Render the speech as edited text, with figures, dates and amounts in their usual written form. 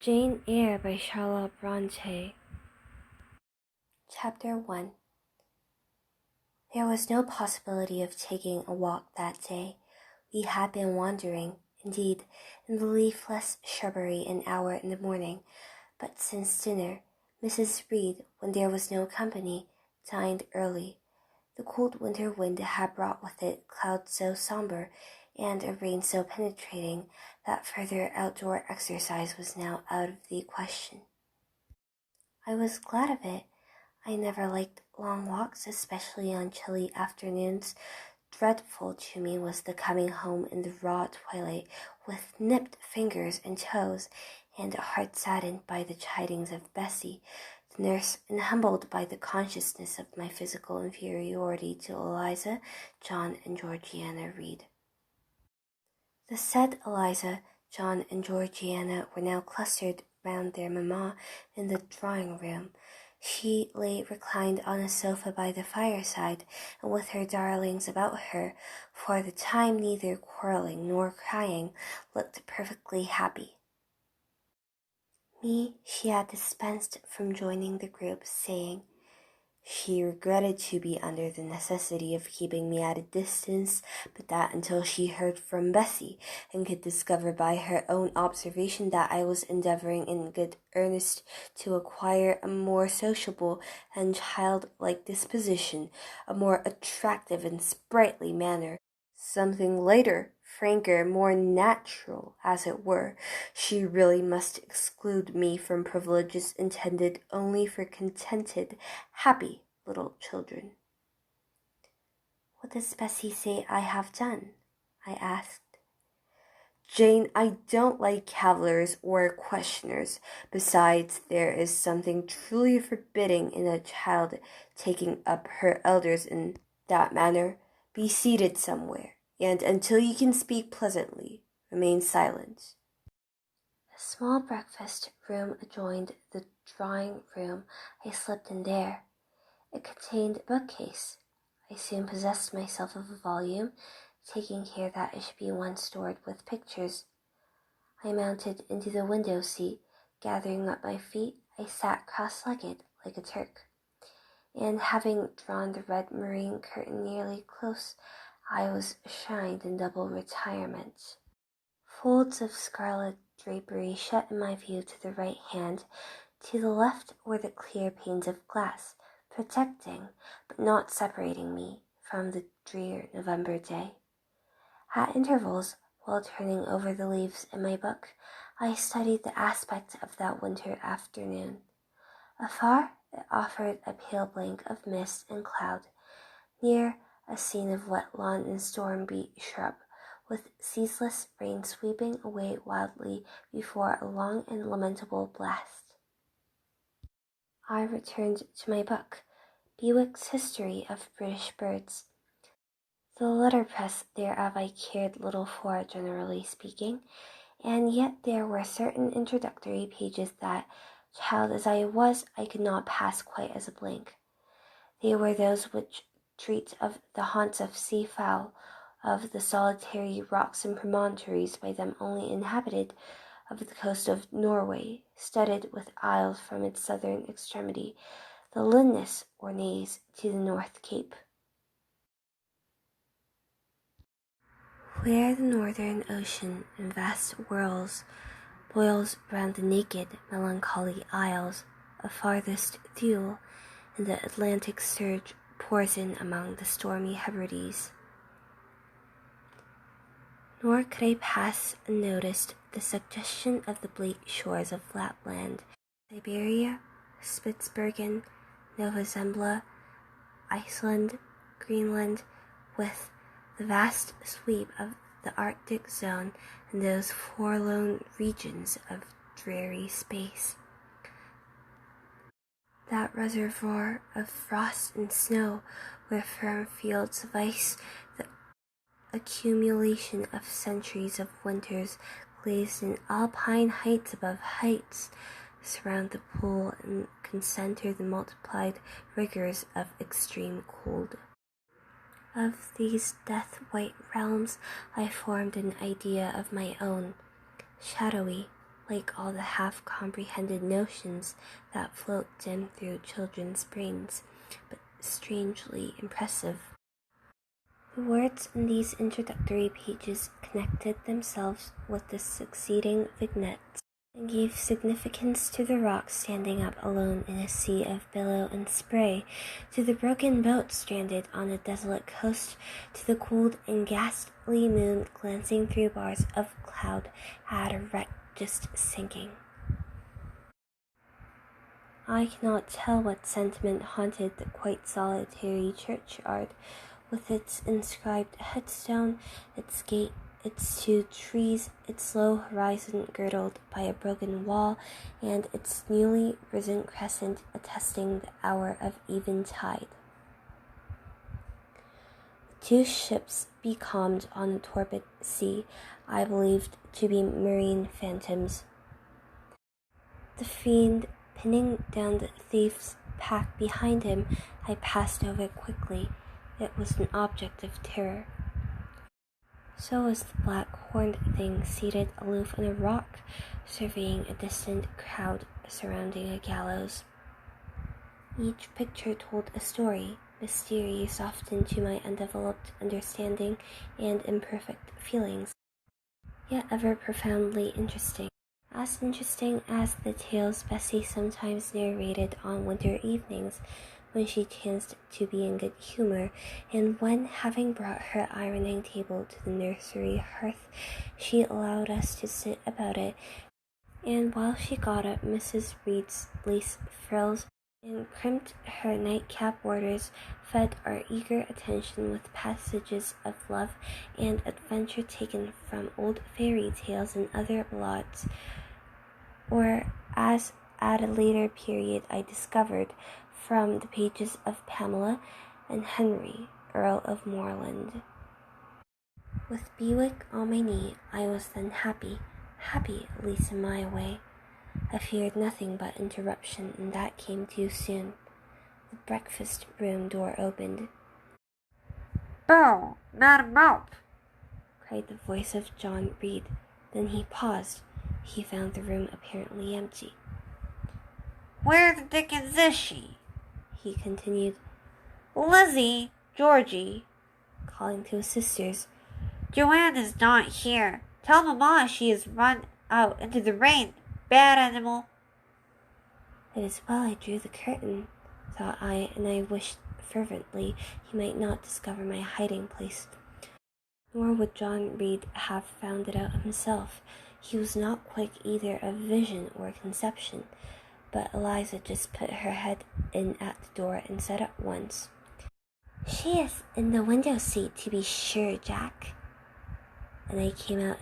Jane Eyre by Charlotte Bronte. Chapter 1. There was no possibility of taking a walk that day. We had been wandering, indeed, in the leafless shrubbery an hour in the morning, but since dinner, Mrs. Reed, when there was no company, dined early. The cold winter wind had brought with it clouds so sombre and a rain so penetrating that further outdoor exercise was now out of the question. I was glad of it. I never liked long walks, especially on chilly afternoons. Dreadful to me was the coming home in the raw twilight with nipped fingers and toes, and a heart saddened by the chidings of Bessie, the nurse, and humbled by the consciousness of my physical inferiority to Eliza, John, and Georgiana Reed. The said Eliza, John, and Georgiana were now clustered round their mamma in the drawing-room. She lay reclined on a sofa by the fireside, and with her darlings about her, for the time neither quarrelling nor crying, looked perfectly happy. Me she had dispensed from joining the group, saying, she regretted to be under the necessity of keeping me at a distance, but that until she heard from Bessie, and could discover by her own observation that I was endeavouring in good earnest to acquire a more sociable and childlike disposition, a more attractive and sprightly manner, something lighter, franker, more natural, as it were, she really must exclude me from privileges intended only for contented, happy little children. What does Bessie say I have done? I asked. Jane, I don't like cavillers or questioners. Besides, there is something truly forbidding in a child taking up her elders in that manner. Be seated somewhere, and until you can speak pleasantly, remain silent. A small breakfast room adjoined the drawing room. I slipped in there. It contained a bookcase. I soon possessed myself of a volume, taking care that it should be one stored with pictures. I mounted into the window seat. Gathering up my feet, I sat cross-legged like a Turk, and having drawn the red moreen curtain nearly close, I was shrined in double retirement. Folds of scarlet drapery shut in my view to the right hand. To the left were the clear panes of glass, protecting, but not separating me from the drear November day. At intervals, while turning over the leaves in my book, I studied the aspect of that winter afternoon. Afar, it offered a pale blank of mist and cloud. Near, a scene of wet lawn and storm-beat shrub, with ceaseless rain sweeping away wildly before a long and lamentable blast. I returned to my book, Bewick's History of British Birds. The letterpress thereof I cared little for, generally speaking, and yet there were certain introductory pages that, child as I was, I could not pass quite as a blank. They were those which treat of the haunts of sea-fowl, of the solitary rocks and promontories by them only inhabited, of the coast of Norway, studded with isles from its southern extremity, the Lindness or Naze, to the North Cape. Where the northern ocean in vast whirls boils round the naked, melancholy isles of farthest Thule, and the Atlantic surge pours in among the stormy Hebrides. Nor could I pass unnoticed the suggestion of the bleak shores of Lapland, Siberia, Spitzbergen, Nova Zembla, Iceland, Greenland, with the vast sweep of the Arctic zone and those forlorn regions of dreary space. That reservoir of frost and snow where firm fields of ice, the accumulation of centuries of winters glazed in alpine heights above heights, surround the pool and concentre the multiplied rigors of extreme cold. Of these death-white realms I formed an idea of my own, shadowy, like all the half-comprehended notions that float dim through children's brains, but strangely impressive. The words in these introductory pages connected themselves with the succeeding vignettes and gave significance to the rock standing up alone in a sea of billow and spray, to the broken boat stranded on a desolate coast, to the cold and ghastly moon glancing through bars of cloud at a wreck just sinking. I cannot tell what sentiment haunted the quite solitary churchyard, with its inscribed headstone, its gate, its 2 trees, its low horizon girdled by a broken wall, and its newly risen crescent attesting the hour of eventide. The 2 ships becalmed on the torpid sea, I believed to be marine phantoms. The fiend pinning down the thief's pack behind him, I passed over quickly. It was an object of terror. So was the black horned thing seated aloof on a rock, surveying a distant crowd surrounding a gallows. Each picture told a story, mysterious often to my undeveloped understanding and imperfect feelings, yet ever profoundly interesting. As interesting as the tales Bessie sometimes narrated on winter evenings, when she chanced to be in good humor, and when, having brought her ironing table to the nursery hearth, she allowed us to sit about it, and while she got up Mrs. Reed's lace frills and crimped her nightcap borders, fed our eager attention with passages of love and adventure taken from old fairy tales and other ballads, or, as at a later period I discovered, from the pages of Pamela and Henry, Earl of Morland. With Bewick on my knee, I was then happy, at least in my way. I feared nothing but interruption, and that came too soon. The breakfast room door opened. "Bow, Madam Maup!" cried the voice of John Reed. Then he paused. He found the room apparently empty. "Where the dickens is she?" he continued. "Lizzie, Georgie," calling to his sisters. "Joanne is not here. Tell Mamma she has run out into the rain. Bad animal." It is well I drew the curtain, thought I, and I wished fervently he might not discover my hiding place. Nor would John Reed have found it out himself. He was not quick either of vision or conception. But Eliza just put her head in at the door and said at once, "She is in the window seat, to be sure, Jack." And I came out